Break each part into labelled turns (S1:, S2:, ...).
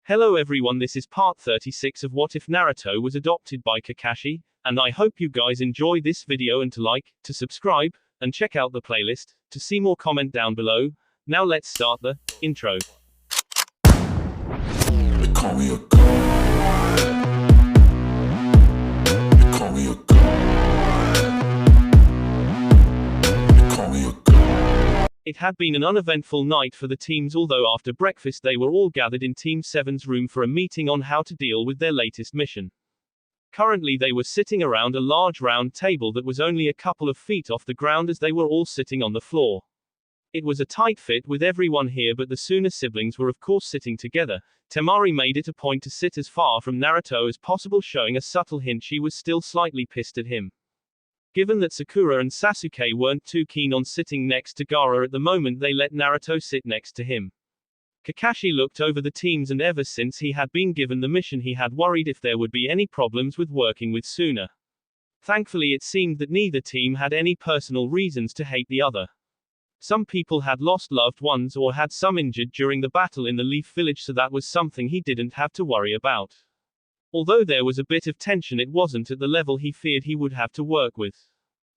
S1: Hello everyone, this is part 36 of What If Naruto Was Adopted by Kakashi, and I hope you guys enjoy this video and to like, to subscribe, and check out the playlist, to see more comment down below. Now let's start the intro.
S2: They call me a god. They call me a god. They call me a god.
S1: It had been an uneventful night for the teams, although after breakfast they were all gathered in Team 7's room for a meeting on how to deal with their latest mission. Currently they were sitting around a large round table that was only a couple of feet off the ground as they were all sitting on the floor. It was a tight fit with everyone here, but the Suna siblings were of course sitting together. Temari made it a point to sit as far from Naruto as possible, showing a subtle hint she was still slightly pissed at him. Given that Sakura and Sasuke weren't too keen on sitting next to Gaara at the moment, they let Naruto sit next to him. Kakashi looked over the teams, and ever since he had been given the mission he had worried if there would be any problems with working with Suna. Thankfully it seemed that neither team had any personal reasons to hate the other. Some people had lost loved ones or had some injured during the battle in the Leaf Village, so that was something he didn't have to worry about. Although there was a bit of tension, it wasn't at the level he feared he would have to work with.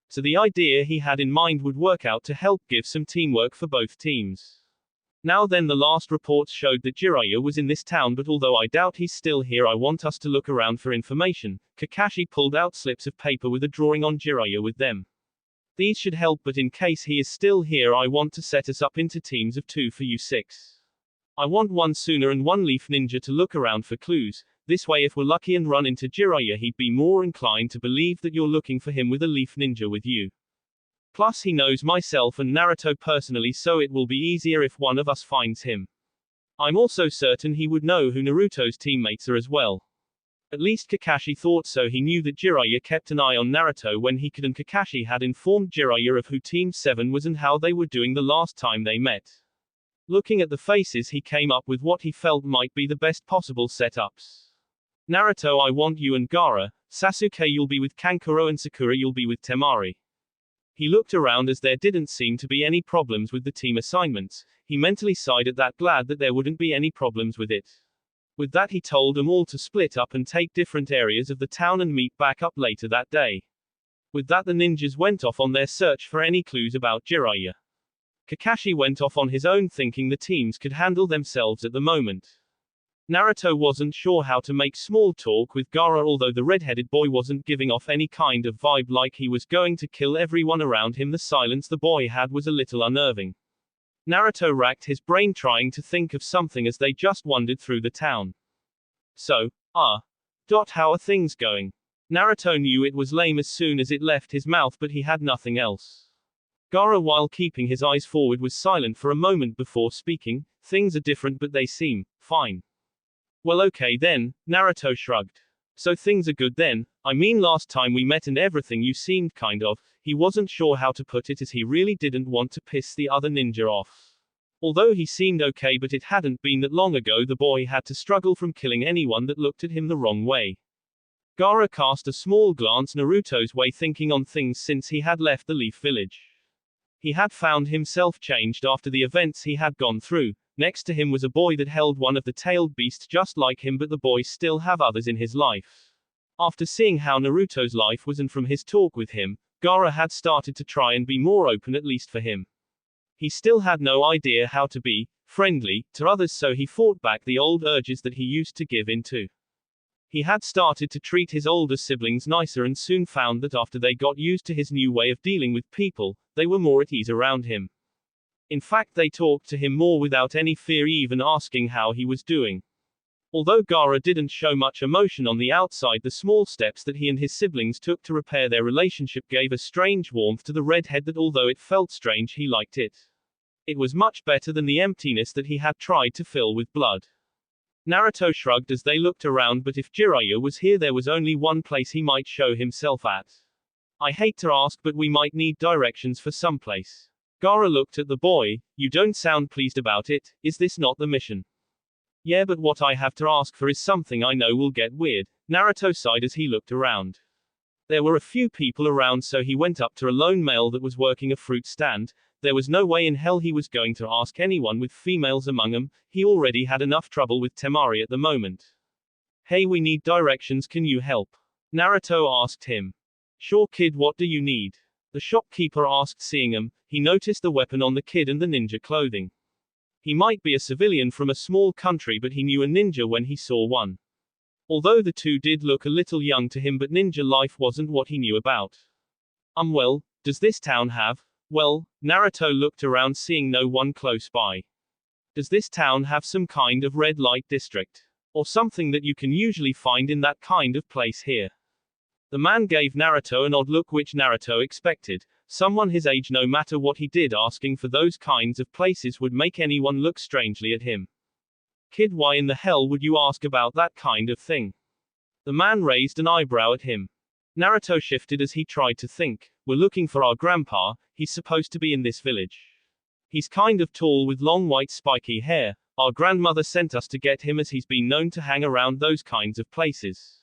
S1: So the idea he had in mind would work out to help give some teamwork for both teams. Now then, the last reports showed that Jiraiya was in this town, but although I doubt he's still here, I want us to look around for information. Kakashi pulled out slips of paper with a drawing on Jiraiya with them. These should help, but in case he is still here, I want to set us up into teams of 2 for you 6. I want one Suna and one Leaf Ninja to look around for clues. This way if we're lucky and run into Jiraiya, he'd be more inclined to believe that you're looking for him with a Leaf Ninja with you. Plus he knows myself and Naruto personally, so it will be easier if one of us finds him. I'm also certain he would know who Naruto's teammates are as well. At least Kakashi thought so. He knew that Jiraiya kept an eye on Naruto when he could, and Kakashi had informed Jiraiya of who Team 7 was and how they were doing the last time they met. Looking at the faces, he came up with what he felt might be the best possible setups. Naruto, I want you and Gaara. Sasuke, you'll be with Kankuro, and Sakura, you'll be with Temari. He looked around as there didn't seem to be any problems with the team assignments. He mentally sighed at that, glad that there wouldn't be any problems with it. With that he told them all to split up and take different areas of the town and meet back up later that day. With that the ninjas went off on their search for any clues about Jiraiya. Kakashi went off on his own, thinking the teams could handle themselves at the moment. Naruto wasn't sure how to make small talk with Gaara, although the red-headed boy wasn't giving off any kind of vibe like he was going to kill everyone around him. The silence the boy had was a little unnerving. Naruto racked his brain trying to think of something as they just wandered through the town. So, how are things going? Naruto knew it was lame as soon as it left his mouth, but he had nothing else. Gaara, while keeping his eyes forward, was silent for a moment before speaking. Things are different, but they seem fine. Well, okay then, Naruto shrugged. So things are good then? I mean, last time we met and everything, you seemed kind of. He wasn't sure how to put it, as he really didn't want to piss the other ninja off. Although he seemed okay, but it hadn't been that long ago the boy had to struggle from killing anyone that looked at him the wrong way. Gaara cast a small glance Naruto's way, thinking on things since he had left the Leaf Village. He had found himself changed after the events he had gone through. Next to him was a boy that held one of the tailed beasts just like him, but the boy still have others in his life. After seeing how Naruto's life was and from his talk with him, Gaara had started to try and be more open, at least for him. He still had no idea how to be friendly to others, so he fought back the old urges that he used to give in to. He had started to treat his older siblings nicer and soon found that after they got used to his new way of dealing with people, they were more at ease around him. In fact, they talked to him more without any fear, even asking how he was doing. Although Gaara didn't show much emotion on the outside, the small steps that he and his siblings took to repair their relationship gave a strange warmth to the redhead that, although it felt strange, he liked it. It was much better than the emptiness that he had tried to fill with blood. Naruto shrugged as they looked around, but if Jiraiya was here, there was only one place he might show himself at. I hate to ask, but we might need directions for someplace. Gaara looked at the boy. You don't sound pleased about it. Is this not the mission? Yeah, but what I have to ask for is something I know will get weird. Naruto sighed as he looked around. There were a few people around, so he went up to a lone male that was working a fruit stand. there was no way in hell he was going to ask anyone with females among them, he already had enough trouble with Temari at the moment. Hey, we need directions, can you help? Naruto asked him. Sure kid, what do you need? The shopkeeper asked, seeing him. He noticed the weapon on the kid and the ninja clothing. He might be a civilian from a small country, but he knew a ninja when he saw one. Although the two did look a little young to him, but ninja life wasn't what he knew about. Well, does this town have? Well, Naruto looked around, seeing no one close by. Does this town have some kind of red light district? Or something that you can usually find in that kind of place here? The man gave Naruto an odd look, which Naruto expected. Someone his age, no matter what he did, asking for those kinds of places would make anyone look strangely at him. Kid, why in the hell would you ask about that kind of thing? The man raised an eyebrow at him. Naruto shifted as he tried to think. We're looking for our grandpa, he's supposed to be in this village. He's kind of tall with long white spiky hair. Our grandmother sent us to get him as he's been known to hang around those kinds of places.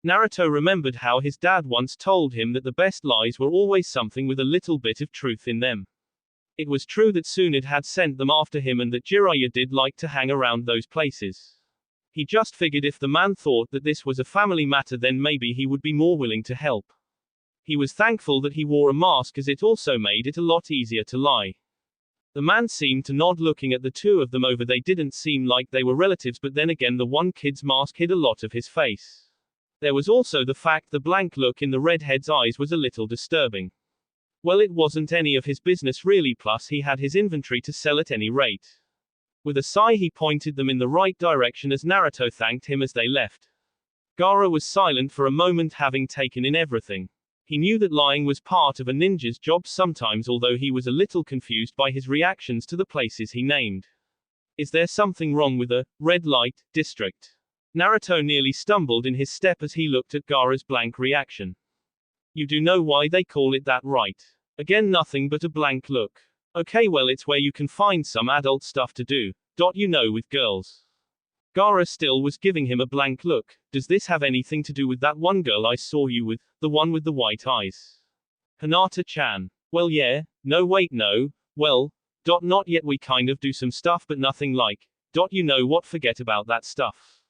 S1: Naruto remembered how his dad once told him that the best lies were always something with a little bit of truth in them. It was true that Tsunade had sent them after him and that Jiraiya did like to hang around those places. He just figured if the man thought that this was a family matter, then maybe he would be more willing to help. He was thankful that he wore a mask, as it also made it a lot easier to lie. The man seemed to nod, looking at the two of them over. They didn't seem like they were relatives, but then again the one kid's mask hid a lot of his face. There was also the fact the blank look in the redhead's eyes was a little disturbing. Well, it wasn't any of his business really, plus he had his inventory to sell at any rate. With a sigh he pointed them in the right direction as Naruto thanked him as they left. Gaara was silent for a moment, having taken in everything. He knew that lying was part of a ninja's job sometimes, although he was a little confused by his reactions to the places he named. Is there something wrong with the red light district? Naruto nearly stumbled in his step as he looked at Gaara's blank reaction. You do know why they call it that, right? Again, nothing but a blank look. Okay, well, it's where you can find some adult stuff to do. With girls. Gaara still was giving him a blank look. Does this have anything to do with that one girl I saw you with, the one with the white eyes? Hinata-chan. Well, yeah. No, wait, no. Well, not yet. We kind of do some stuff, but nothing like. You know what? Forget about that stuff.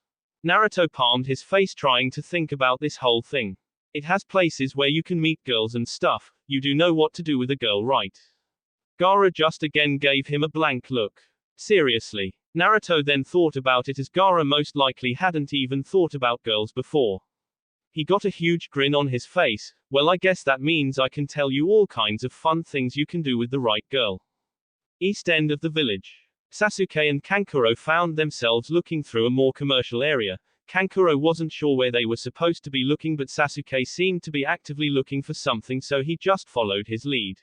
S1: Naruto palmed his face, trying to think about this whole thing. It has places where you can meet girls and stuff. You do know what to do with a girl, right? Gaara just again gave him a blank look. Seriously. Naruto then thought about it, as Gaara most likely hadn't even thought about girls before. He got a huge grin on his face. Well, I guess that means I can tell you all kinds of fun things you can do with the right girl. East end of the village. Sasuke and Kankuro found themselves looking through a more commercial area. Kankuro wasn't sure where they were supposed to be looking, but Sasuke seemed to be actively looking for something, so he just followed his lead.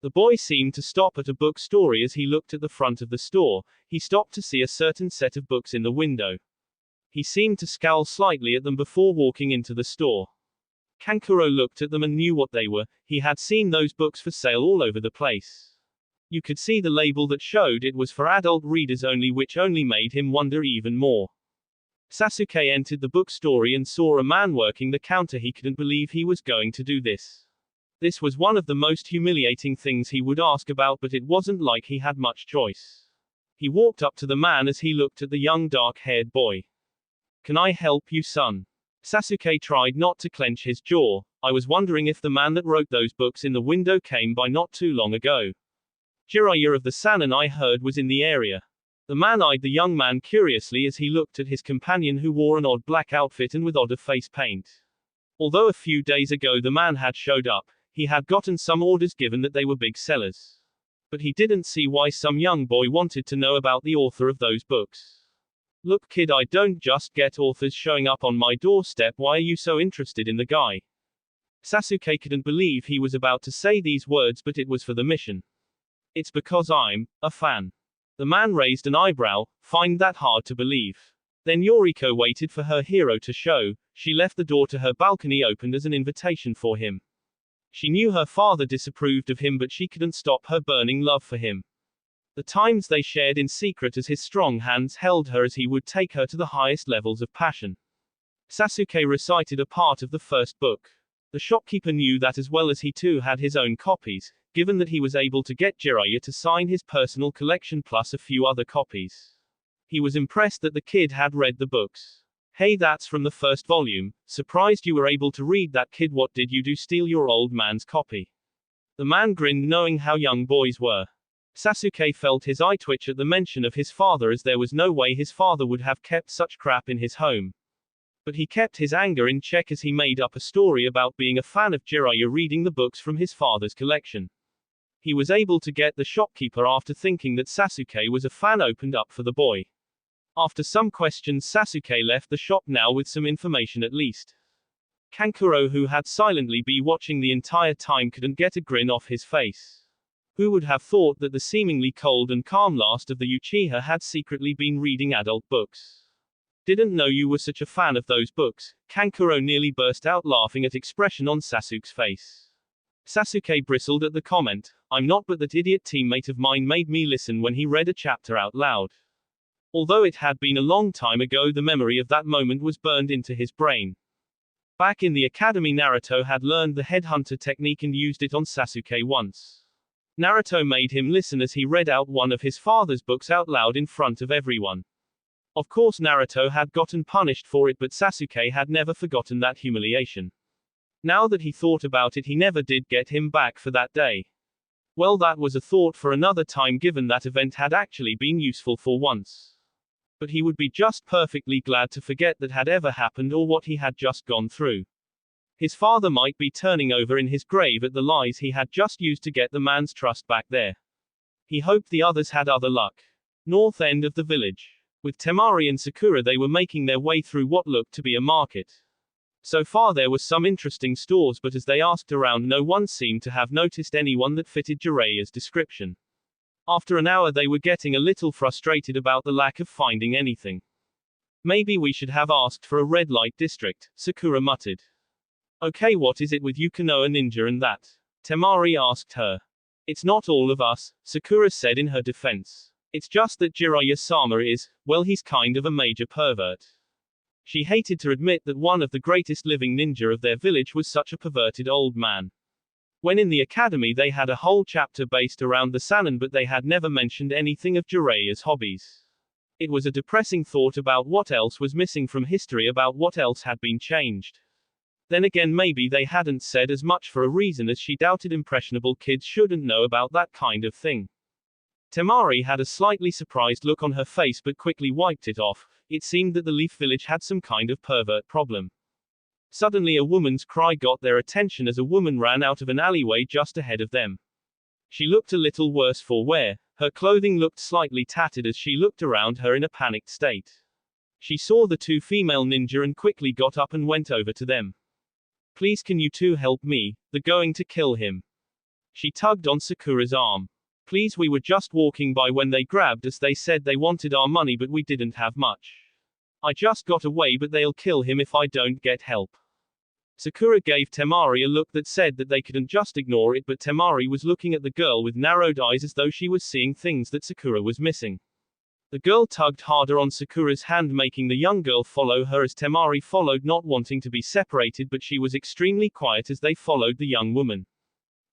S1: The boy seemed to stop at a bookstore. As he looked at the front of the store, he stopped to see a certain set of books in the window. He seemed to scowl slightly at them before walking into the store. Kankuro looked at them and knew what they were. He had seen those books for sale all over the place. You could see the label that showed it was for adult readers only, which only made him wonder even more. Sasuke entered the bookstore and saw a man working the counter. He couldn't believe he was going to do this. This was one of the most humiliating things he would ask about, but it wasn't like he had much choice. He walked up to the man as he looked at the young dark-haired boy. Can I help you, son? Sasuke tried not to clench his jaw. I was wondering if the man that wrote those books in the window came by not too long ago. Jiraiya of the Sanin, I heard, was in the area. The man eyed the young man curiously as he looked at his companion, who wore an odd black outfit and with odder face paint. Although a few days ago the man had showed up, he had gotten some orders given that they were big sellers. But he didn't see why some young boy wanted to know about the author of those books. Look, kid, I don't just get authors showing up on my doorstep. Why are you so interested in the guy? Sasuke couldn't believe he was about to say these words, but it was for the mission. It's because I'm a fan. The man raised an eyebrow. Find that hard to believe. Then Yoriko waited for her hero to show. She left the door to her balcony opened as an invitation for him. She knew her father disapproved of him, but she couldn't stop her burning love for him. The times they shared in secret as his strong hands held her as he would take her to the highest levels of passion. Sasuke recited a part of the first book. The shopkeeper knew that as well, as he too had his own copies. given that he was able to get Jiraiya to sign his personal collection plus a few other copies. He was impressed that the kid had read the books. Hey, that's from the first volume. Surprised you were able to read that, kid. What did you do, steal your old man's copy? The man grinned, knowing how young boys were. Sasuke felt his eye twitch at the mention of his father, as there was no way his father would have kept such crap in his home. But he kept his anger in check as he made up a story about being a fan of Jiraiya reading the books from his father's collection. He was able to get the shopkeeper, after thinking that Sasuke was a fan, opened up for the boy. After some questions, Sasuke left the shop, now with some information at least. Kankuro, who had silently been watching the entire time, couldn't get a grin off his face. Who would have thought that the seemingly cold and calm last of the Uchiha had secretly been reading adult books? Didn't know you were such a fan of those books. Kankuro nearly burst out laughing at expression on Sasuke's face. Sasuke bristled at the comment. I'm not, but that idiot teammate of mine made me listen when he read a chapter out loud. Although it had been a long time ago, the memory of that moment was burned into his brain. Back in the academy, Naruto had learned the headhunter technique and used it on Sasuke once. Naruto made him listen as he read out one of his father's books out loud in front of everyone. Of course, Naruto had gotten punished for it, but Sasuke had never forgotten that humiliation. Now that he thought about it, he never did get him back for that day. Well, that was a thought for another time, given that event had actually been useful for once. But he would be just perfectly glad to forget that had ever happened, or what he had just gone through. His father might be turning over in his grave at the lies he had just used to get the man's trust back there. He hoped the others had other luck. North end of the village. With Temari and Sakura, they were making their way through what looked to be a market. So far there were some interesting stores, but as they asked around, no one seemed to have noticed anyone that fitted Jiraiya's description. After an hour, they were getting a little frustrated about the lack of finding anything. Maybe we should have asked for a red light district, Sakura muttered. Okay, what is it with you, Konoha ninja, and that? Temari asked her. It's not all of us, Sakura said in her defense. It's just that Jiraiya-sama is, well, he's kind of a major pervert. She hated to admit that one of the greatest living ninja of their village was such a perverted old man. When in the academy they had a whole chapter based around the Sannin, but they had never mentioned anything of Jiraiya's hobbies. It was a depressing thought about what else was missing from history, about what else had been changed. Then again, maybe they hadn't said as much for a reason, as she doubted impressionable kids shouldn't know about that kind of thing. Temari had a slightly surprised look on her face, but quickly wiped it off. It seemed that the Leaf Village had some kind of pervert problem. Suddenly a woman's cry got their attention as a woman ran out of an alleyway just ahead of them. She looked a little worse for wear. Her clothing looked slightly tattered as she looked around her in a panicked state. She saw the two female ninja and quickly got up and went over to them. Please, can you two help me? They're going to kill him. She tugged on Sakura's arm. Please, we were just walking by when they grabbed us. They said they wanted our money, but we didn't have much. I just got away, but they'll kill him if I don't get help. Sakura gave Temari a look that said that they couldn't just ignore it, but Temari was looking at the girl with narrowed eyes as though she was seeing things that Sakura was missing. The girl tugged harder on Sakura's hand, making the young girl follow her as Temari followed, not wanting to be separated, but she was extremely quiet as they followed the young woman.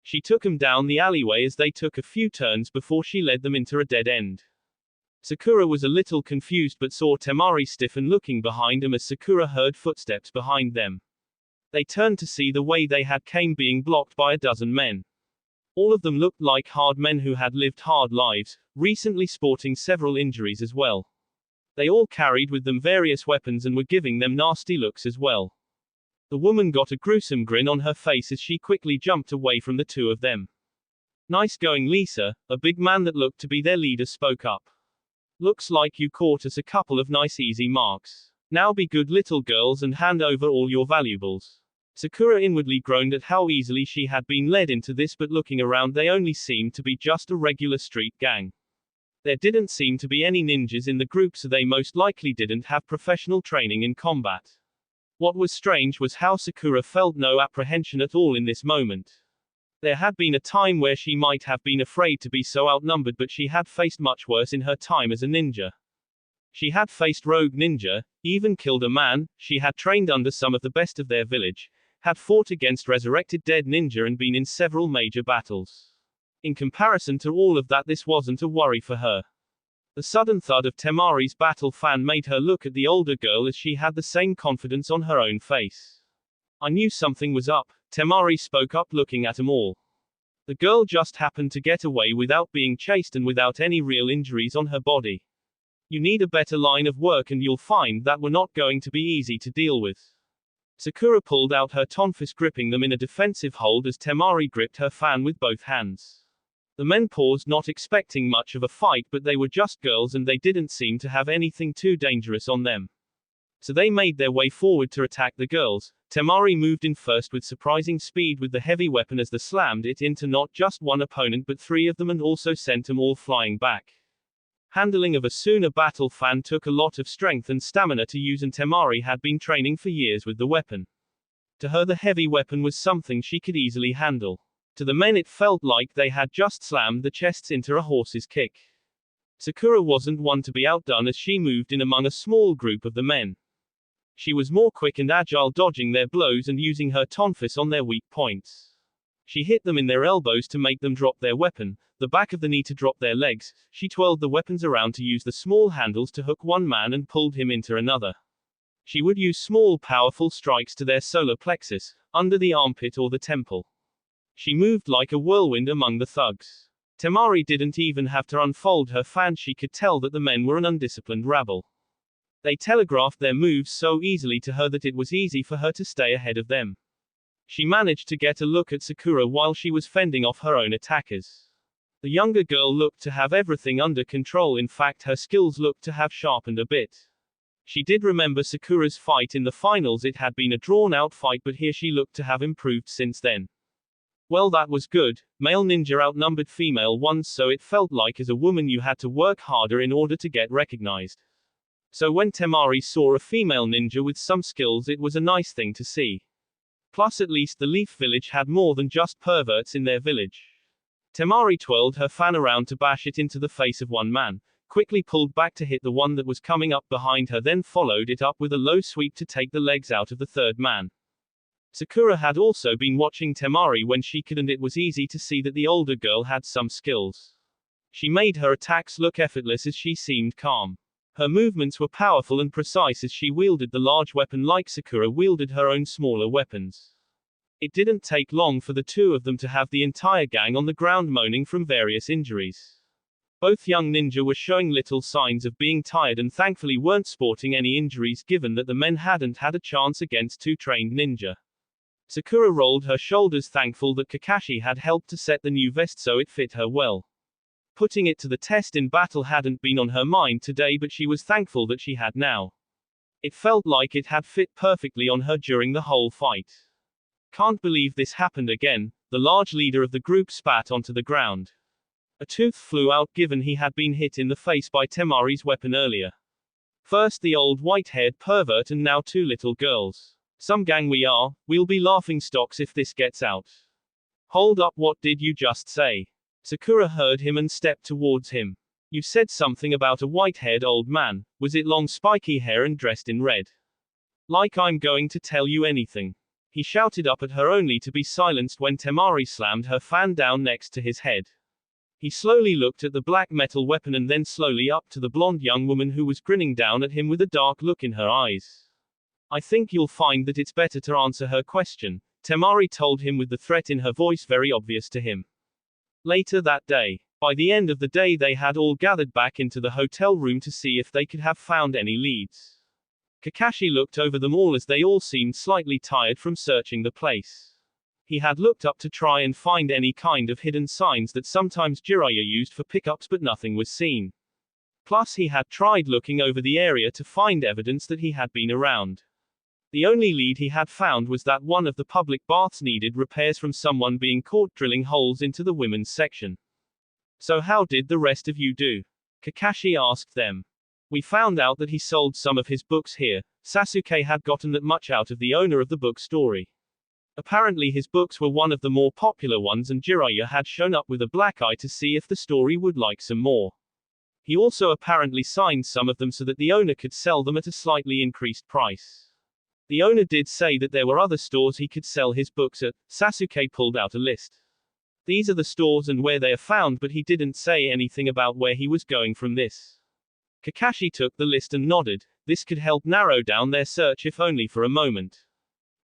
S1: She took them down the alleyway as they took a few turns before she led them into a dead end. Sakura was a little confused but saw Temari stiffen, looking behind him as Sakura heard footsteps behind them. They turned to see the way they had came being blocked by a dozen men. All of them looked like hard men who had lived hard lives, recently sporting several injuries as well. They all carried with them various weapons and were giving them nasty looks as well. The woman got a gruesome grin on her face as she quickly jumped away from the two of them. Nice going, Lisa, a big man that looked to be their leader spoke up. Looks like you caught us a couple of nice easy marks. Now be good little girls and hand over all your valuables. Sakura inwardly groaned at how easily she had been led into this, but looking around they only seemed to be just a regular street gang. There didn't seem to be any ninjas in the group, so they most likely didn't have professional training in combat. What was strange was how Sakura felt no apprehension at all in this moment. There had been a time where she might have been afraid to be so outnumbered, but she had faced much worse in her time as a ninja. She had faced rogue ninja, even killed a man, she had trained under some of the best of their village, had fought against resurrected dead ninja and been in several major battles. In comparison to all of that, this wasn't a worry for her. The sudden thud of Temari's battle fan made her look at the older girl as she had the same confidence on her own face. I knew something was up, Temari spoke up, looking at them all. The girl just happened to get away without being chased and without any real injuries on her body. You need a better line of work and you'll find that we're not going to be easy to deal with. Sakura pulled out her tonfas, gripping them in a defensive hold as Temari gripped her fan with both hands. The men paused, not expecting much of a fight, but they were just girls and they didn't seem to have anything too dangerous on them. So they made their way forward to attack the girls. Temari moved in first with surprising speed with the heavy weapon as they slammed it into not just one opponent but three of them and also sent them all flying back. Handling of a Suna battle fan took a lot of strength and stamina to use, and Temari had been training for years with the weapon. To her, the heavy weapon was something she could easily handle. To the men, it felt like they had just slammed the chests into a horse's kick. Sakura wasn't one to be outdone as she moved in among a small group of the men. She was more quick and agile, dodging their blows and using her tonfas on their weak points. She hit them in their elbows to make them drop their weapon, the back of the knee to drop their legs. She twirled the weapons around to use the small handles to hook one man and pulled him into another. She would use small powerful strikes to their solar plexus, under the armpit or the temple. She moved like a whirlwind among the thugs. Temari didn't even have to unfold her fan. She could tell that the men were an undisciplined rabble. They telegraphed their moves so easily to her that it was easy for her to stay ahead of them. She managed to get a look at Sakura while she was fending off her own attackers. The younger girl looked to have everything under control. In fact, her skills looked to have sharpened a bit. She did remember Sakura's fight in the finals. It had been a drawn-out fight, but here she looked to have improved since then. Well, that was good. Male ninja outnumbered female ones, so it felt like as a woman you had to work harder in order to get recognized. So when Temari saw a female ninja with some skills, it was a nice thing to see. Plus, at least the Leaf Village had more than just perverts in their village. Temari twirled her fan around to bash it into the face of one man, quickly pulled back to hit the one that was coming up behind her, then followed it up with a low sweep to take the legs out of the third man. Sakura had also been watching Temari when she could, and it was easy to see that the older girl had some skills. She made her attacks look effortless as she seemed calm. Her movements were powerful and precise as she wielded the large weapon like Sakura wielded her own smaller weapons. It didn't take long for the two of them to have the entire gang on the ground moaning from various injuries. Both young ninja were showing little signs of being tired and thankfully weren't sporting any injuries, given that the men hadn't had a chance against two trained ninja. Sakura rolled her shoulders, thankful that Kakashi had helped to set the new vest so it fit her well. Putting it to the test in battle hadn't been on her mind today, but she was thankful that she had now. It felt like it had fit perfectly on her during the whole fight. Can't believe this happened again, the large leader of the group spat onto the ground. A tooth flew out, given he had been hit in the face by Temari's weapon earlier. First the old white-haired pervert and now two little girls. Some gang we are, we'll be laughing stocks if this gets out. Hold up, what did you just say? Sakura heard him and stepped towards him. You said something about a white-haired old man. Was it long spiky hair and dressed in red? Like I'm going to tell you anything. He shouted up at her, only to be silenced when Temari slammed her fan down next to his head. He slowly looked at the black metal weapon and then slowly up to the blonde young woman who was grinning down at him with a dark look in her eyes. I think you'll find that it's better to answer her question, Temari told him with the threat in her voice very obvious to him. Later that day, by the end of the day, they had all gathered back into the hotel room to see if they could have found any leads. Kakashi looked over them all as they all seemed slightly tired from searching the place. He had looked up to try and find any kind of hidden signs that sometimes Jiraiya used for pickups, but nothing was seen. Plus he had tried looking over the area to find evidence that he had been around. The only lead he had found was that one of the public baths needed repairs from someone being caught drilling holes into the women's section. So how did the rest of you do? Kakashi asked them. We found out that he sold some of his books here. Sasuke had gotten that much out of the owner of the book story. Apparently his books were one of the more popular ones, and Jiraiya had shown up with a black eye to see if the story would like some more. He also apparently signed some of them so that the owner could sell them at a slightly increased price. The owner did say that there were other stores he could sell his books at. Sasuke pulled out a list. These are the stores and where they are found, but he didn't say anything about where he was going from this. Kakashi took the list and nodded. This could help narrow down their search if only for a moment.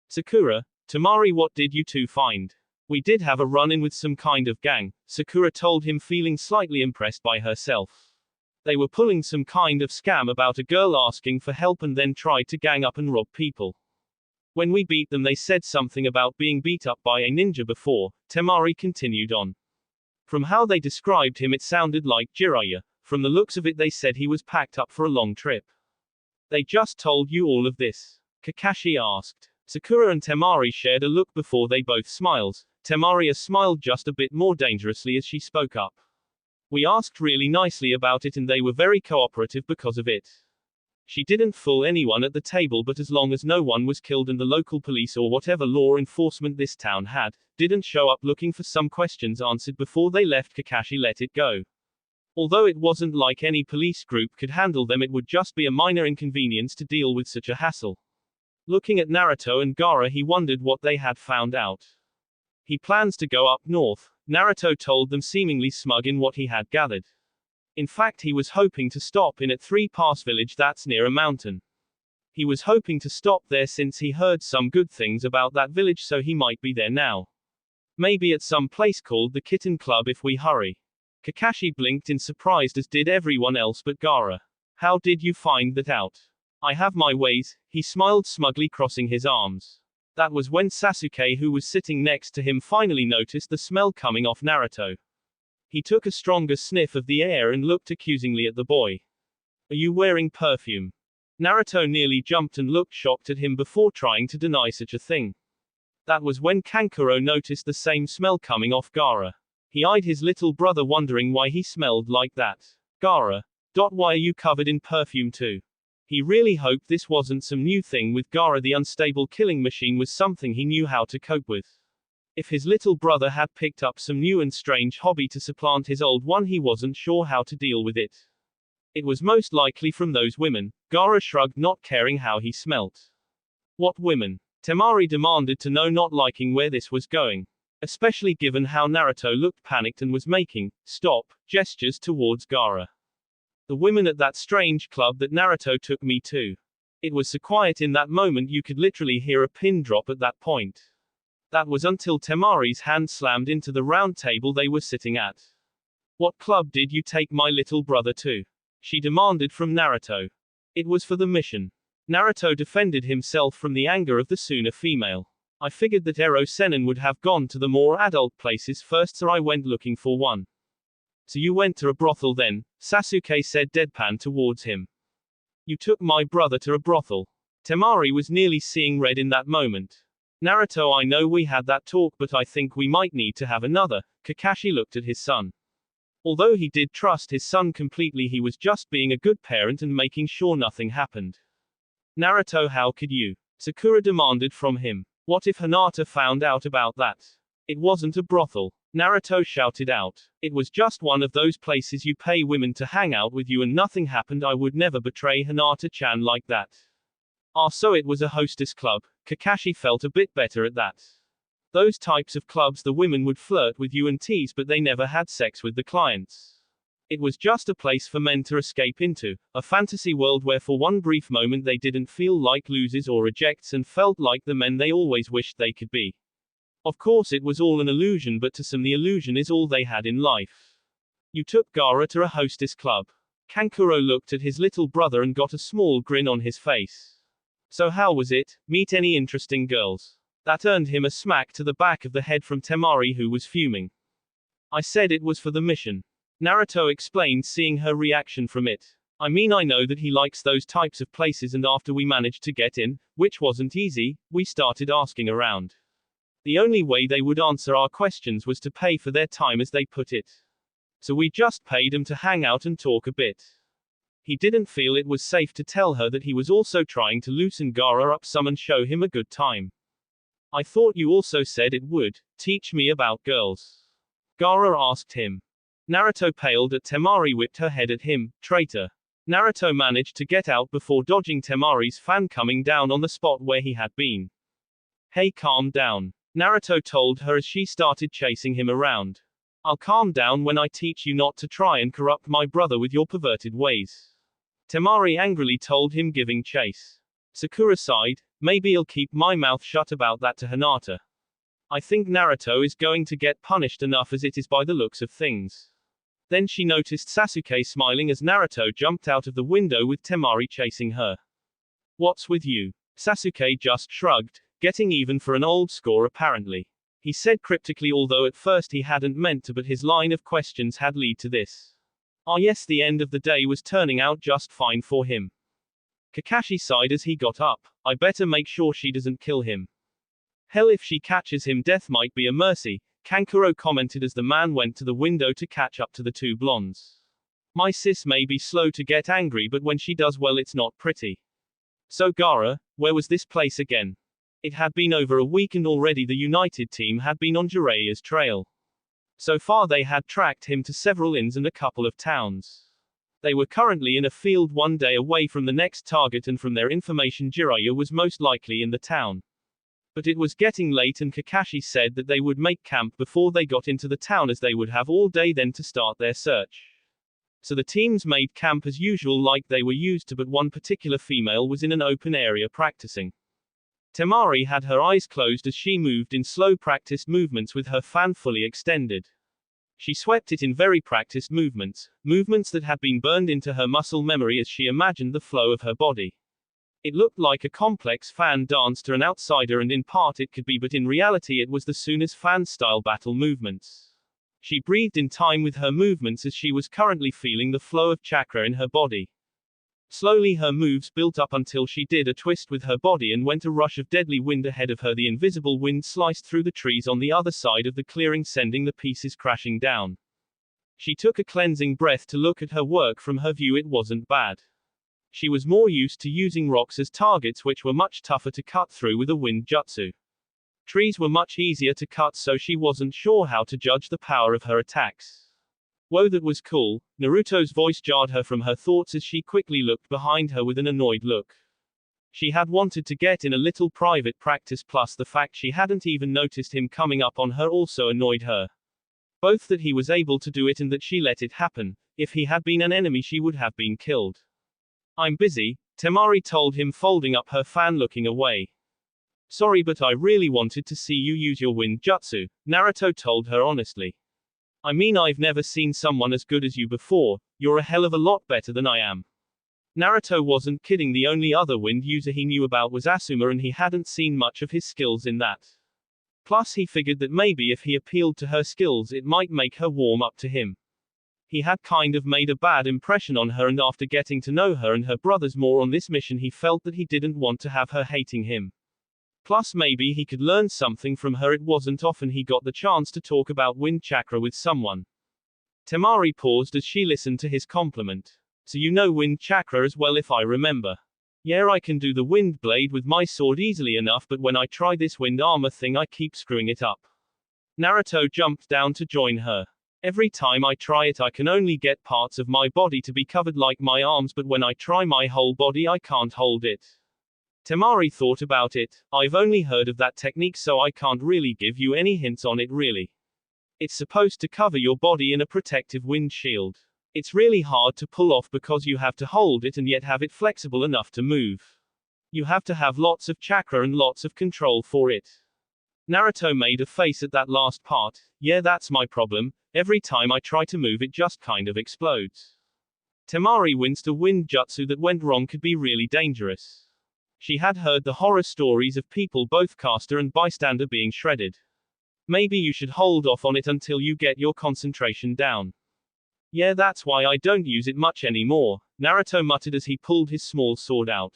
S1: Sakura, Temari, what did you two find? We did have a run-in with some kind of gang, Sakura told him, feeling slightly impressed by herself. They were pulling some kind of scam about a girl asking for help and then tried to gang up and rob people. When we beat them, they said something about being beat up by a ninja before, Temari continued on. From how they described him, it sounded like Jiraiya. From the looks of it, they said he was packed up for a long trip. They just told you all of this? Kakashi asked. Sakura and Temari shared a look before they both smiled. Temari smiled just a bit more dangerously as she spoke up. We asked really nicely about it and they were very cooperative because of it. She didn't fool anyone at the table, but as long as no one was killed and the local police or whatever law enforcement this town had, didn't show up looking for some questions answered before they left, Kakashi let it go. Although it wasn't like any police group could handle them, it would just be a minor inconvenience to deal with such a hassle. Looking at Naruto and Gaara, he wondered what they had found out. He plans to go up north, Naruto told them, seemingly smug in what he had gathered. In fact, he was hoping to stop in at 3 Pass Village, that's near a mountain. He was hoping to stop there since he heard some good things about that village, so he might be there now. Maybe at some place called the Kitten Club if we hurry. Kakashi blinked in surprise, as did everyone else but Gaara. How did you find that out? I have my ways, he smiled smugly, crossing his arms. That was when Sasuke, who was sitting next to him, finally noticed the smell coming off Naruto. He took a stronger sniff of the air and looked accusingly at the boy. Are you wearing perfume? Naruto nearly jumped and looked shocked at him before trying to deny such a thing. That was when Kankuro noticed the same smell coming off Gaara. He eyed his little brother, wondering why he smelled like that. Gaara. Why are you covered in perfume too? He really hoped this wasn't some new thing with Gaara. The unstable killing machine was something he knew how to cope with. If his little brother had picked up some new and strange hobby to supplant his old one, he wasn't sure how to deal with it. It was most likely from those women. Gaara shrugged, not caring how he smelt. What women? Temari demanded to know, not liking where this was going. Especially given how Naruto looked panicked and was making stop gestures towards Gaara. The women at that strange club that Naruto took me to. It was so quiet in that moment you could literally hear a pin drop at that point. That was until Temari's hand slammed into the round table they were sitting at. What club did you take my little brother to? She demanded from Naruto. It was for the mission. Naruto defended himself from the anger of the sooner female. I figured that Ero Sennin would have gone to the more adult places first, so I went looking for one. So you went to a brothel then? Sasuke said deadpan towards him. You took my brother to a brothel. Temari was nearly seeing red in that moment. Naruto, I know we had that talk, but I think we might need to have another. Kakashi looked at his son. Although he did trust his son completely, he was just being a good parent and making sure nothing happened. Naruto, how could you? Sakura demanded from him. What if Hinata found out about that? It wasn't a brothel. Naruto shouted out. It was just one of those places you pay women to hang out with you and nothing happened. I would never betray Hinata-chan like that. Ah, so it was a hostess club. Kakashi felt a bit better at that. Those types of clubs, the women would flirt with you and tease, but they never had sex with the clients. It was just a place for men to escape into, a fantasy world where for one brief moment they didn't feel like losers or rejects and felt like the men they always wished they could be. Of course it was all an illusion, but to some the illusion is all they had in life. You took Gaara to a hostess club. Kankuro looked at his little brother and got a small grin on his face. So how was it? Meet any interesting girls? That earned him a smack to the back of the head from Temari, who was fuming. I said it was for the mission. Naruto explained, seeing her reaction from it. I mean, I know that he likes those types of places, and after we managed to get in, which wasn't easy, we started asking around. The only way they would answer our questions was to pay for their time, as they put it. So we just paid him to hang out and talk a bit. He didn't feel it was safe to tell her that he was also trying to loosen Gaara up some and show him a good time. I thought you also said it would teach me about girls. Gaara asked him. Naruto paled at Temari, whipped her head at him. Traitor. Naruto managed to get out before dodging Temari's fan coming down on the spot where he had been. Hey, calm down. Naruto told her as she started chasing him around. I'll calm down when I teach you not to try and corrupt my brother with your perverted ways. Temari angrily told him, giving chase. Sakura sighed, maybe I'll keep my mouth shut about that to Hinata. I think Naruto is going to get punished enough as it is by the looks of things. Then she noticed Sasuke smiling as Naruto jumped out of the window with Temari chasing her. What's with you? Sasuke just shrugged, getting even for an old score apparently. He said cryptically, although at first he hadn't meant to, but his line of questions had led to this. Ah yes, the end of the day was turning out just fine for him. Kakashi sighed as he got up. I better make sure she doesn't kill him. Hell, if she catches him, death might be a mercy, Kankuro commented as the man went to the window to catch up to the two blondes. My sis may be slow to get angry, but when she does, well, it's not pretty. So Gaara, where was this place again? It had been over a week and already the United team had been on Jiraiya's trail. So far they had tracked him to several inns and a couple of towns. They were currently in a field 1 day away from the next target, and from their information Jiraiya was most likely in the town. But it was getting late and Kakashi said that they would make camp before they got into the town, as they would have all day then to start their search. So the teams made camp as usual like they were used to, but one particular female was in an open area practicing. Temari had her eyes closed as she moved in slow practiced movements with her fan fully extended. She swept it in very practiced movements, movements that had been burned into her muscle memory as she imagined the flow of her body. It looked like a complex fan dance to an outsider, and in part it could be, but in reality it was the Suna's fan-style battle movements. She breathed in time with her movements as she was currently feeling the flow of chakra in her body. Slowly her moves built up until she did a twist with her body and went a rush of deadly wind ahead of her. The invisible wind sliced through the trees on the other side of the clearing, sending the pieces crashing down. She took a cleansing breath to look at her work. From her view it wasn't bad. She was more used to using rocks as targets, which were much tougher to cut through with a wind jutsu. Trees were much easier to cut, so she wasn't sure how to judge the power of her attacks. Whoa, that was cool. Naruto's voice jarred her from her thoughts as she quickly looked behind her with an annoyed look. She had wanted to get in a little private practice, plus the fact she hadn't even noticed him coming up on her also annoyed her. Both that he was able to do it and that she let it happen. If he had been an enemy, she would have been killed. I'm busy, Temari told him, folding up her fan looking away. Sorry, but I really wanted to see you use your wind jutsu, Naruto told her honestly. I mean, I've never seen someone as good as you before. You're a hell of a lot better than I am. Naruto wasn't kidding. The only other wind user he knew about was Asuma, and he hadn't seen much of his skills in that. Plus he figured that maybe if he appealed to her skills it might make her warm up to him. He had kind of made a bad impression on her, and after getting to know her and her brothers more on this mission, he felt that he didn't want to have her hating him. Plus maybe he could learn something from her. It wasn't often he got the chance to talk about wind chakra with someone. Temari paused as she listened to his compliment. So you know wind chakra as well, if I remember. Yeah, I can do the wind blade with my sword easily enough, but when I try this wind armor thing I keep screwing it up. Naruto jumped down to join her. Every time I try it I can only get parts of my body to be covered, like my arms, but when I try my whole body I can't hold it. Temari thought about it. I've only heard of that technique, so I can't really give you any hints on it really. It's supposed to cover your body in a protective wind shield. It's really hard to pull off because you have to hold it and yet have it flexible enough to move. You have to have lots of chakra and lots of control for it. Naruto made a face at that last part. Yeah, that's my problem. Every time I try to move it just kind of explodes. Temari winced. A wind jutsu that went wrong could be really dangerous. She had heard the horror stories of people, both caster and bystander, being shredded. Maybe you should hold off on it until you get your concentration down. Yeah, that's why I don't use it much anymore, Naruto muttered as he pulled his small sword out.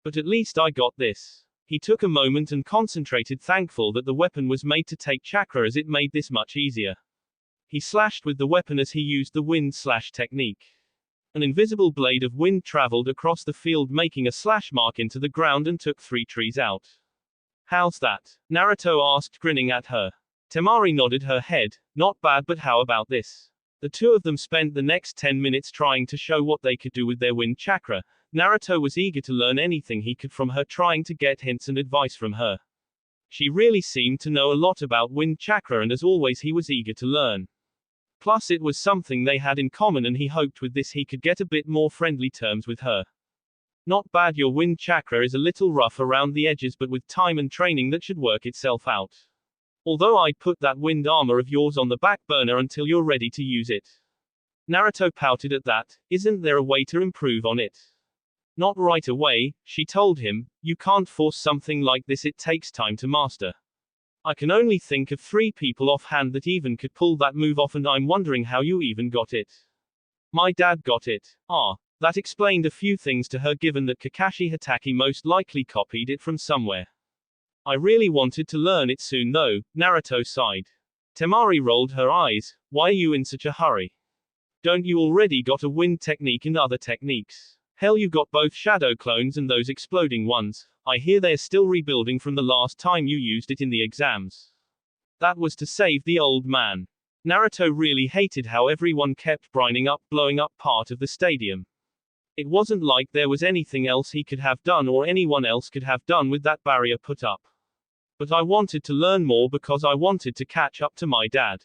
S1: But at least I got this. He took a moment and concentrated, thankful that the weapon was made to take chakra, as it made this much easier. He slashed with the weapon as he used the wind slash technique. An invisible blade of wind traveled across the field, making a slash mark into the ground, and took 3 trees out. How's that? Naruto asked, grinning at her. Temari nodded her head. Not bad, but how about this? The two of them spent the next 10 minutes trying to show what they could do with their wind chakra. Naruto was eager to learn anything he could from her, trying to get hints and advice from her. She really seemed to know a lot about wind chakra, and as always he was eager to learn. Plus it was something they had in common, and he hoped with this he could get a bit more friendly terms with her. Not bad, your wind chakra is a little rough around the edges, but with time and training that should work itself out. Although I'd put that wind armor of yours on the back burner until you're ready to use it. Naruto pouted at that. Isn't there a way to improve on it? Not right away, she told him. You can't force something like this, it takes time to master. I can only think of 3 people offhand that even could pull that move off, and I'm wondering how you even got it. My dad got it. That explained a few things to her, given that Kakashi Hatake most likely copied it from somewhere. I really wanted to learn it soon though, Naruto sighed. Temari rolled her eyes. Why are you in such a hurry? Don't you already got a wind technique and other techniques? Hell, you got both shadow clones and those exploding ones. I hear they're still rebuilding from the last time you used it in the exams. That was to save the old man. Naruto really hated how everyone kept blowing up part of the stadium. It wasn't like there was anything else he could have done or anyone else could have done with that barrier put up. But I wanted to learn more because I wanted to catch up to my dad.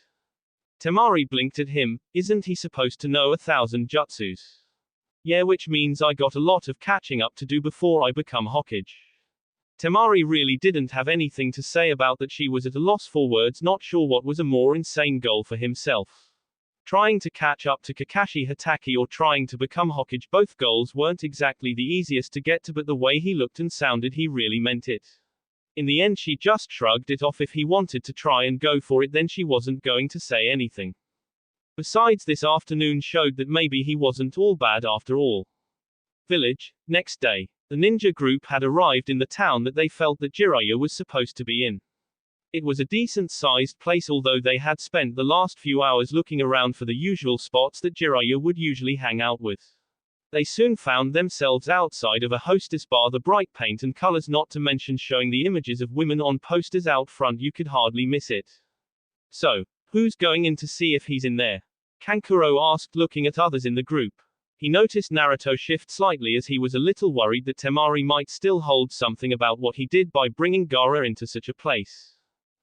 S1: Temari blinked at him. Isn't he supposed to know 1,000 jutsus? Yeah, which means I got a lot of catching up to do before I become Hokage. Temari really didn't have anything to say about that. She was at a loss for words, not sure what was a more insane goal for himself. Trying to catch up to Kakashi Hatake or trying to become Hokage, both goals weren't exactly the easiest to get to, but the way he looked and sounded, he really meant it. In the end she just shrugged it off. If he wanted to try and go for it, then she wasn't going to say anything. Besides, this afternoon showed that maybe he wasn't all bad after all. Village. Next day. The ninja group had arrived in the town that they felt that Jiraiya was supposed to be in. It was a decent-sized place, although they had spent the last few hours looking around for the usual spots that Jiraiya would usually hang out with. They soon found themselves outside of a hostess bar. The bright paint and colors, not to mention showing the images of women on posters out front, you could hardly miss it. So, who's going in to see if he's in there? Kankuro asked, looking at others in the group. He noticed Naruto shift slightly, as he was a little worried that Temari might still hold something about what he did by bringing Gaara into such a place.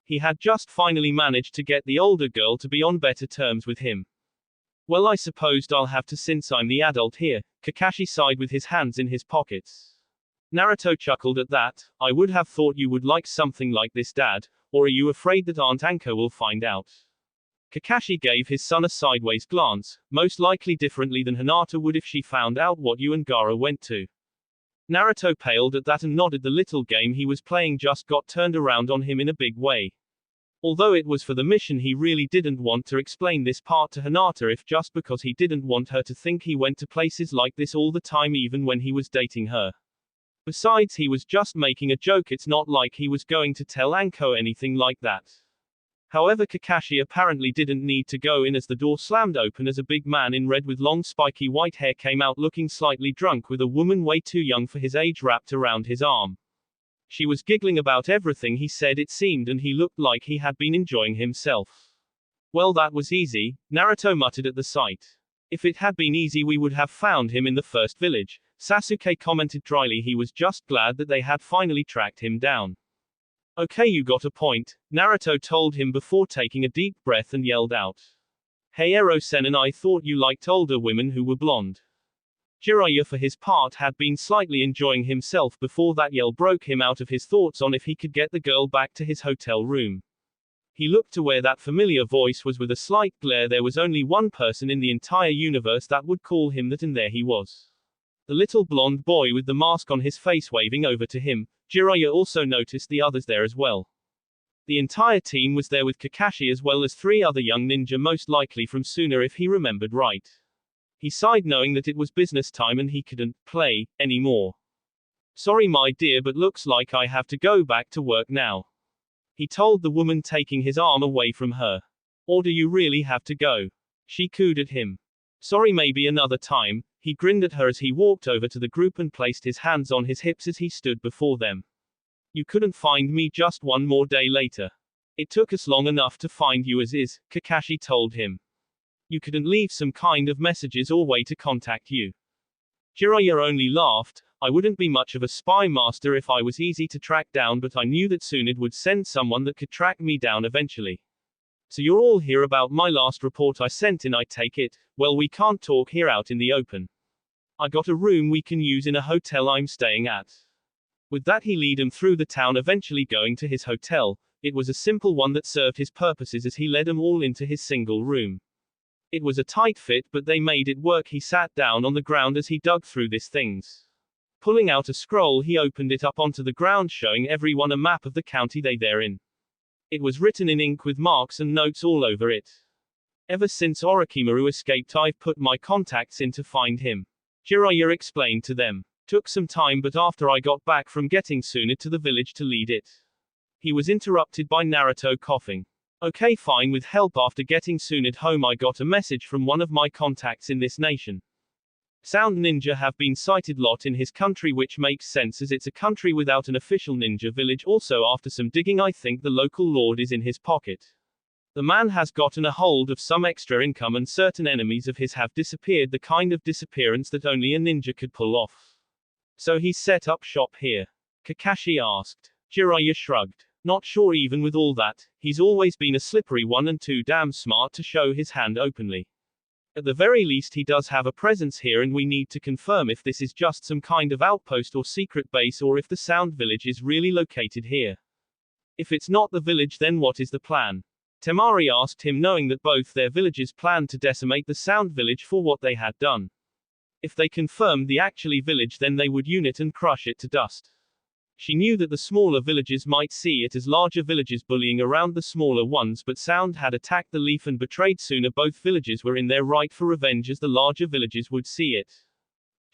S1: He had just finally managed to get the older girl to be on better terms with him. Well, I supposed I'll have to, since I'm the adult here. Kakashi sighed with his hands in his pockets. Naruto chuckled at that. I would have thought you would like something like this, Dad. Or are you afraid that Aunt Anko will find out? Kakashi gave his son a sideways glance, most likely differently than Hinata would if she found out what you and Gaara went to. Naruto paled at that and nodded. The little game he was playing just got turned around on him in a big way. Although it was for the mission, he really didn't want to explain this part to Hinata, if just because he didn't want her to think he went to places like this all the time, even when he was dating her. Besides, he was just making a joke. It's not like he was going to tell Anko anything like that. However, Kakashi apparently didn't need to go in, as the door slammed open as a big man in red with long spiky white hair came out, looking slightly drunk, with a woman way too young for his age wrapped around his arm. She was giggling about everything he said, it seemed, and he looked like he had been enjoying himself. Well, that was easy, Naruto muttered at the sight. If it had been easy, we would have found him in the first village, Sasuke commented dryly. He was just glad that they had finally tracked him down. Okay, you got a point, Naruto told him before taking a deep breath and yelled out. Hey Ero-sen, I thought you liked older women who were blonde. Jiraiya, for his part, had been slightly enjoying himself before that yell broke him out of his thoughts on if he could get the girl back to his hotel room. He looked to where that familiar voice was with a slight glare. There was only one person in the entire universe that would call him that, and there he was. The little blonde boy with the mask on his face waving over to him. Jiraiya also noticed the others there as well. The entire team was there, with Kakashi as well as 3 other young ninja, most likely from Suna if he remembered right. He sighed, knowing that it was business time and he couldn't play anymore. Sorry my dear, but looks like I have to go back to work now, he told the woman, taking his arm away from her. Or do you really have to go? She cooed at him. Sorry, maybe another time, he grinned at her as he walked over to the group and placed his hands on his hips as he stood before them. You couldn't find me just one more day later. It took us long enough to find you as is, Kakashi told him. You couldn't leave some kind of messages or way to contact you. Jiraiya only laughed. I wouldn't be much of a spy master if I was easy to track down, but I knew that soon it would send someone that could track me down eventually. So you're all here about my last report I sent in, I take it? Well, we can't talk here out in the open. I got a room we can use in a hotel I'm staying at. With that he led him through the town, eventually going to his hotel. It was a simple one that served his purposes as he led them all into his single room. It was a tight fit, but they made it work. He sat down on the ground as he dug through these things. Pulling out a scroll, he opened it up onto the ground, showing everyone a map of the county they they're in. It was written in ink with marks and notes all over it. Ever since Orochimaru escaped, I've put my contacts in to find him. Jiraiya explained to them. Took some time, but after I got back from getting Suna to the village to lead it, he was interrupted by Naruto coughing. Okay, fine, with help. After getting Suna home, I got a message from one of my contacts in this nation. Sound ninja have been sighted lot in his country, which makes sense as it's a country without an official ninja village. Also, after some digging, I think the local lord is in his pocket. The man has gotten a hold of some extra income, and certain enemies of his have disappeared, the kind of disappearance that only a ninja could pull off. So he's set up shop here? Kakashi asked. Jiraiya shrugged. Not sure. Even with all that, he's always been a slippery one and too damn smart to show his hand openly. At the very least, he does have a presence here, and we need to confirm if this is just some kind of outpost or secret base, or if the Sound Village is really located here. If it's not the village, then what is the plan? Temari asked him, knowing that both their villages planned to decimate the Sound Village for what they had done. If they confirmed the actually village, then they would unite and crush it to dust. She knew that the smaller villages might see it as larger villages bullying around the smaller ones, but Sound had attacked the Leaf and betrayed Suna. Both villages were in their right for revenge, as the larger villages would see it.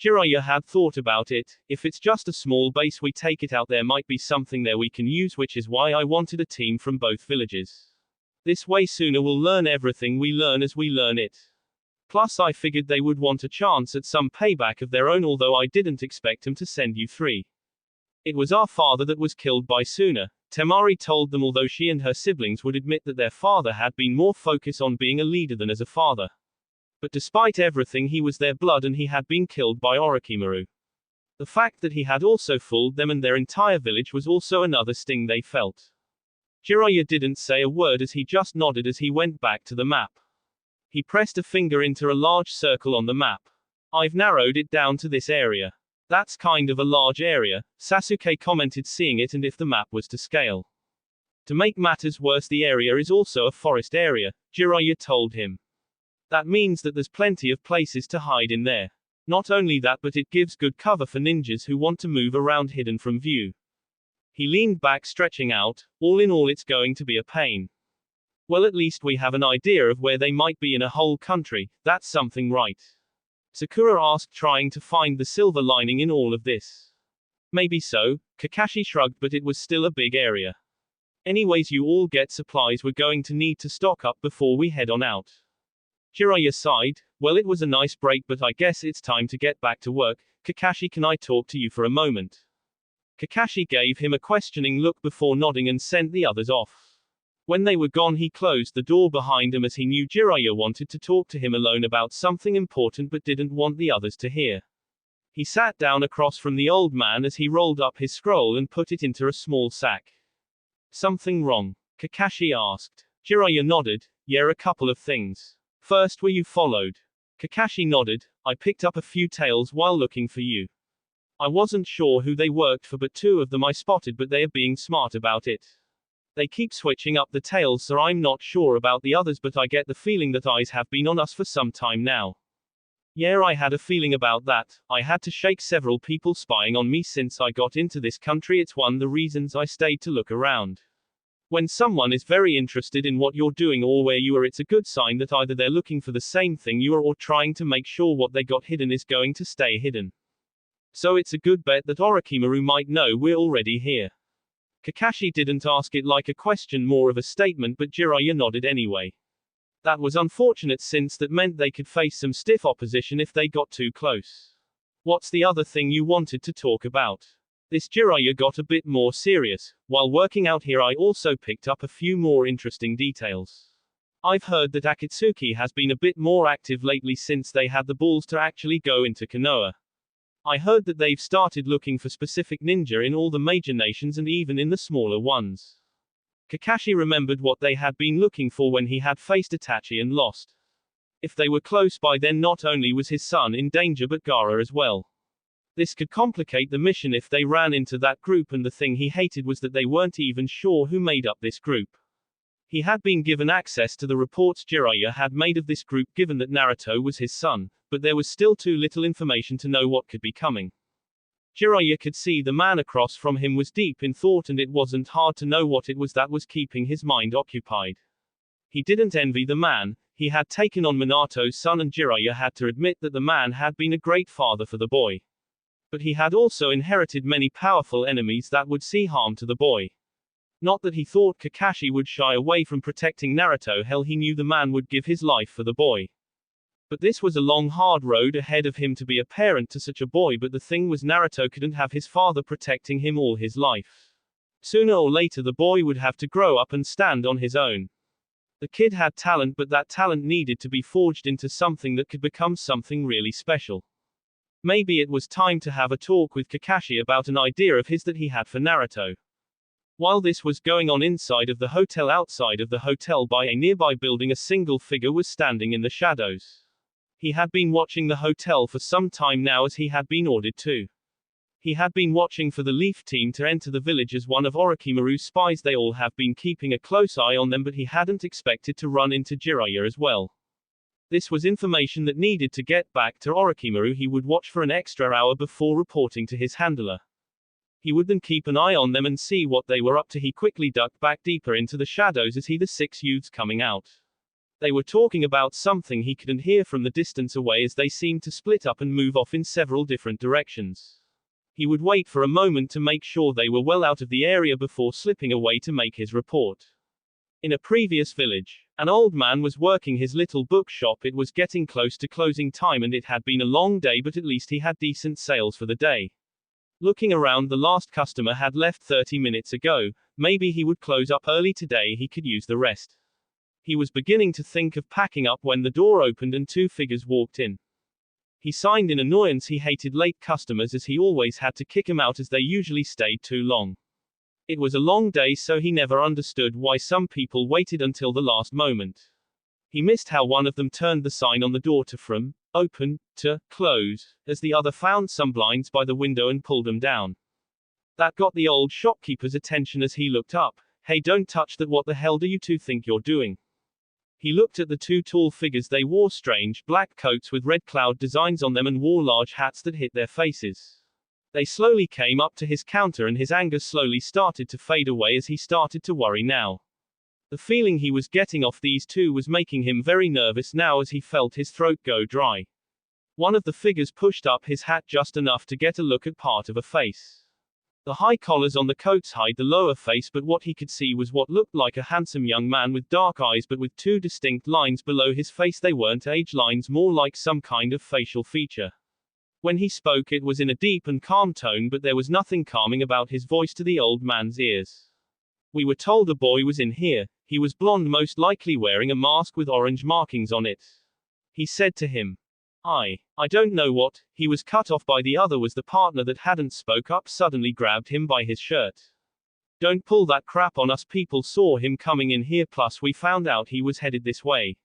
S1: Jiraiya had thought about it. If it's just a small base, we take it out, there might be something there we can use, which is why I wanted a team from both villages. This way Suna will learn everything we learn as we learn it. Plus I figured they would want a chance at some payback of their own, although I didn't expect them to send you three. It was our father that was killed by Suna, Temari told them, although she and her siblings would admit that their father had been more focused on being a leader than as a father. But despite everything, he was their blood and he had been killed by Orochimaru. The fact that he had also fooled them and their entire village was also another sting they felt. Jiraiya didn't say a word as he just nodded as he went back to the map. He pressed a finger into a large circle on the map. I've narrowed it down to this area. That's kind of a large area, Sasuke commented, seeing it, and if the map was to scale. To make matters worse, the area is also a forest area, Jiraiya told him. That means that there's plenty of places to hide in there. Not only that, but it gives good cover for ninjas who want to move around hidden from view. He leaned back, stretching out. All in all, it's going to be a pain. Well, at least we have an idea of where they might be in a whole country. That's something, right? Sakura asked, trying to find the silver lining in all of this. Maybe so, Kakashi shrugged, but it was still a big area. Anyways, you all get supplies we're going to need to stock up before we head on out. Jiraiya sighed. Well, it was a nice break, but I guess it's time to get back to work. Kakashi, can I talk to you for a moment? Kakashi gave him a questioning look before nodding and sent the others off. When they were gone, he closed the door behind him as he knew Jiraiya wanted to talk to him alone about something important but didn't want the others to hear. He sat down across from the old man as he rolled up his scroll and put it into a small sack. Something wrong? Kakashi asked. Jiraiya nodded. Yeah, a couple of things. First, were you followed? Kakashi nodded. I picked up a few tails while looking for you. I wasn't sure who they worked for, but two of them I spotted, but they are being smart about it. They keep switching up the tails, so I'm not sure about the others, but I get the feeling that eyes have been on us for some time now. Yeah, I had a feeling about that. I had to shake several people spying on me since I got into this country. It's one of the reasons I stayed to look around. When someone is very interested in what you're doing or where you are, it's a good sign that either they're looking for the same thing you are or trying to make sure what they got hidden is going to stay hidden. So it's a good bet that Orochimaru might know we're already here. Kakashi didn't ask it like a question, more of a statement, but Jiraiya nodded anyway. That was unfortunate since that meant they could face some stiff opposition if they got too close. What's the other thing you wanted to talk about? This Jiraiya got a bit more serious. While working out here, I also picked up a few more interesting details. I've heard that Akatsuki has been a bit more active lately since they had the balls to actually go into Konoha. I heard that they've started looking for specific ninja in all the major nations and even in the smaller ones. Kakashi remembered what they had been looking for when he had faced Itachi and lost. If they were close by, then not only was his son in danger but Gaara as well. This could complicate the mission if they ran into that group, and the thing he hated was that they weren't even sure who made up this group. He had been given access to the reports Jiraiya had made of this group given that Naruto was his son, but there was still too little information to know what could be coming. Jiraiya could see the man across from him was deep in thought, and it wasn't hard to know what it was that was keeping his mind occupied. He didn't envy the man. He had taken on Minato's son, and Jiraiya had to admit that the man had been a great father for the boy. But he had also inherited many powerful enemies that would see harm to the boy. Not that he thought Kakashi would shy away from protecting Naruto, hell, he knew the man would give his life for the boy. But this was a long hard road ahead of him to be a parent to such a boy, but the thing was Naruto couldn't have his father protecting him all his life. Sooner or later the boy would have to grow up and stand on his own. The kid had talent, but that talent needed to be forged into something that could become something really special. Maybe it was time to have a talk with Kakashi about an idea of his that he had for Naruto. While this was going on inside of the hotel, outside of the hotel by a nearby building, a single figure was standing in the shadows. He had been watching the hotel for some time now, as he had been ordered to. He had been watching for the Leaf team to enter the village as one of Orochimaru's spies. They all have been keeping a close eye on them, but he hadn't expected to run into Jiraiya as well. This was information that needed to get back to Orochimaru. He would watch for an extra hour before reporting to his handler. He would then keep an eye on them and see what they were up to. He quickly ducked back deeper into the shadows as he the 6 youths coming out. They were talking about something he couldn't hear from the distance away, as they seemed to split up and move off in several different directions. He would wait for a moment to make sure they were well out of the area before slipping away to make his report. In a previous village, an old man was working his little bookshop. It was getting close to closing time and it had been a long day, but at least he had decent sales for the day. Looking around, the last customer had left 30 minutes ago. Maybe he would close up early today, he could use the rest. He was beginning to think of packing up when the door opened and 2 figures walked in. He sighed in annoyance. He hated late customers, as he always had to kick them out as they usually stayed too long. It was a long day, so he never understood why some people waited until the last moment. He missed how one of them turned the sign on the door to from open to close, as the other found some blinds by the window and pulled them down. That got the old shopkeeper's attention as he looked up. "Hey, don't touch that. What the hell do you two think you're doing?" He looked at the 2 tall figures. They wore strange black coats with red cloud designs on them and wore large hats that hid their faces. They slowly came up to his counter, and his anger slowly started to fade away as he started to worry now. The feeling he was getting off these 2 was making him very nervous now, as he felt his throat go dry. One of the figures pushed up his hat just enough to get a look at part of a face. The high collars on the coats hide the lower face, but what he could see was what looked like a handsome young man with dark eyes, but with 2 distinct lines below his face. They weren't age lines, more like some kind of facial feature. When he spoke, it was in a deep and calm tone, but there was nothing calming about his voice to the old man's ears. "We were told a boy was in here. He was blonde, most likely wearing a mask with orange markings on it," he said to him. I don't know what." He was cut off by the other, was the partner that hadn't spoke up suddenly grabbed him by his shirt. "Don't pull that crap on us. People saw him coming in here, plus we found out he was headed this way."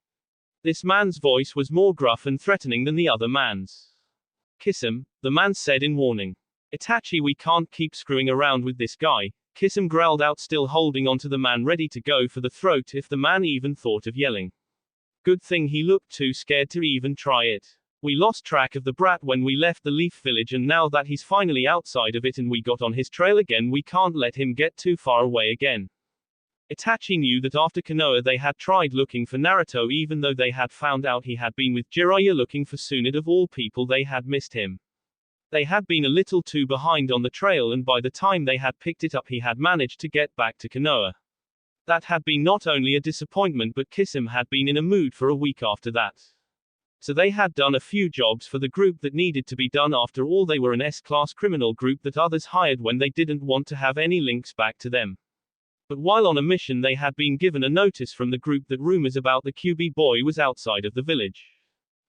S1: This man's voice was more gruff and threatening than the other man's. "Kisame," the man said in warning. "Itachi, we can't keep screwing around with this guy," Kisame growled out, still holding onto the man, ready to go for the throat if the man even thought of yelling. Good thing he looked too scared to even try it. "We lost track of the brat when we left the Leaf Village, and now that he's finally outside of it and we got on his trail again, we can't let him get too far away again." Itachi knew that after Konoha they had tried looking for Naruto, even though they had found out he had been with Jiraiya looking for Tsunade. Of all people, they had missed him. They had been a little too behind on the trail, and by the time they had picked it up he had managed to get back to Konoha. That had been not only a disappointment, but Kisame had been in a mood for a week after that. So they had done a few jobs for the group that needed to be done. After all, they were an S-class criminal group that others hired when they didn't want to have any links back to them. But while on a mission, they had been given a notice from the group that rumors about the QB boy was outside of the village.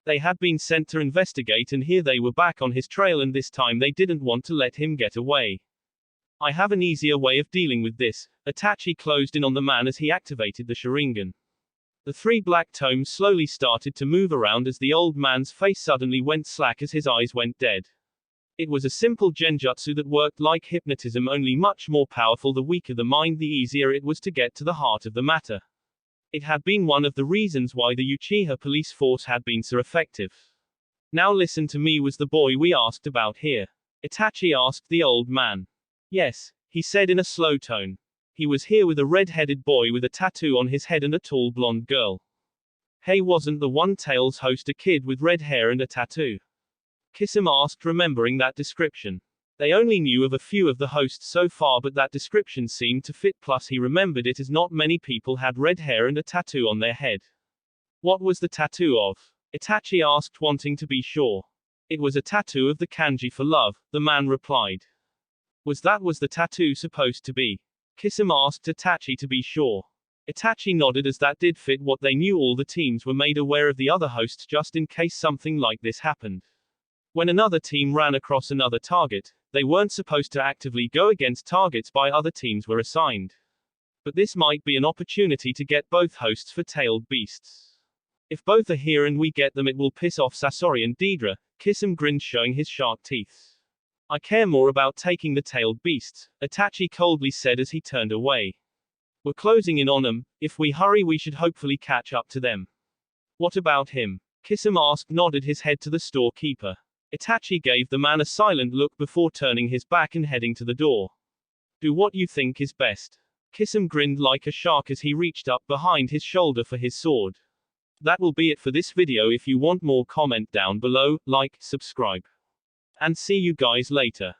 S1: They had been sent to investigate, and here they were back on his trail, and this time they didn't want to let him get away. I have an easier way of dealing with this. Itachi closed in on the man as he activated the Sharingan. The three black tomes slowly started to move around as the old man's face suddenly went slack as his eyes went dead. It was a simple genjutsu that worked like hypnotism, only much more powerful. The weaker the mind, the easier it was to get to the heart of the matter. It had been one of the reasons why the Uchiha police force had been so effective. Now listen to me, was the boy we asked about here? Itachi asked the old man. Yes, he said in a slow tone. He was here with a red-headed boy with a tattoo on his head and a tall blonde girl. Hey, wasn't the One-Tails host a kid with red hair and a tattoo? Kisame asked, remembering that description. They only knew of a few of the hosts so far, but that description seemed to fit, plus he remembered it as not many people had red hair and a tattoo on their head. What was the tattoo of? Itachi asked, wanting to be sure. It was a tattoo of the kanji for love, the man replied. Was the tattoo supposed to be? Kisame asked Itachi to be sure. Itachi nodded, as that did fit what they knew. All the teams were made aware of the other hosts just in case something like this happened. When another team ran across another target, they weren't supposed to actively go against targets by other teams were assigned. But this might be an opportunity to get both hosts for tailed beasts. If both are here and we get them, it will piss off Sasori and Deidara. Kisame grinned, showing his shark teeth. I care more about taking the tailed beasts, Itachi coldly said as he turned away. We're closing in on them. If we hurry, we should hopefully catch up to them. What about him? Kisame asked, nodded his head to the storekeeper. Itachi gave the man a silent look before turning his back and heading to the door. Do what you think is best. Kisame grinned like a shark as he reached up behind his shoulder for his sword. That will be it for this video. If you want more, comment down below, like, subscribe. And see you guys later.